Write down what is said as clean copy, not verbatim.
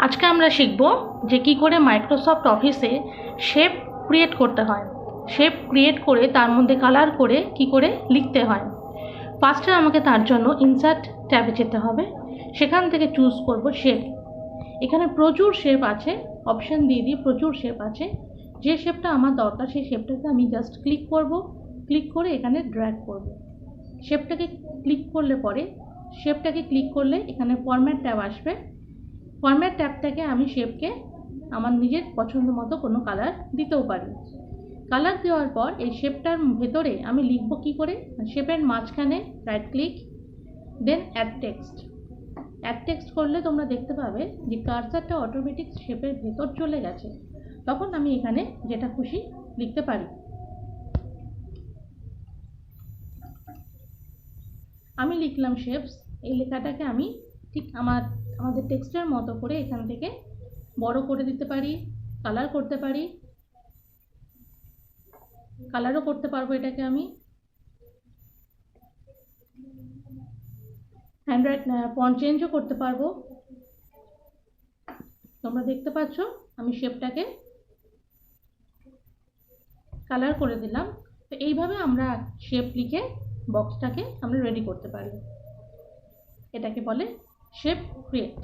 আজকে আমরা শিখব যে কি করে মাইক্রোসফট অফিসে শেপ ক্রিয়েট করতে হয়। শেপ ক্রিয়েট করে তার মধ্যে কালার করে কি করে লিখতে হয়। ফার্স্টে আমাকে তার জন্য ইনসার্ট ট্যাবে যেতে হবে, সেখান থেকে চুজ করব শেপ। এখানে প্রচুর শেপ আছে, অপশান দিয়ে দিই, প্রচুর শেপ আছে। যে শেপটা আমার দরকার সেই শেপটাকে আমি জাস্ট ক্লিক করব, ক্লিক করে এখানে ড্র্যাগ করব। শেপটাকে ক্লিক করলে এখানে ফরম্যাট ট্যাব আসবে। ফরম্যাট ট্যাব থেকে আমি শেপকে আমার নিজের পছন্দ মতো কোনো কালার দিতেও পারি। কালার দেওয়ার পর এই শেপটার ভেতরে আমি লিখব কি করে, শেপের মাঝখানে রাইট ক্লিক, দেন অ্যাড টেক্সট। অ্যাড টেক্সট করলে তোমরা দেখতে পাবে যে কার্সারটা অটোমেটিক শেপের ভেতর চলে গেছে। তখন আমি এখানে যেটা খুশি লিখতে পারি। আমি লিখলাম শেপস। এই লেখাটাকে আমি ঠিক আমাদের টেক্সটের মতো করে এখান থেকে বড় করে দিতে পারি, কালার করতে পারি, কালারও করতে পারবো। এটাকে আমি ফন্ট চেঞ্জও করতে পারবো। তোমরা দেখতে পাচ্ছ আমি শেপটাকে কালার করে দিলাম। তো এইভাবে আমরা শেপ লিখে বক্সটাকে আমরা রেডি করতে পারি। এটাকে বলে শেপ ক্রিয়েট।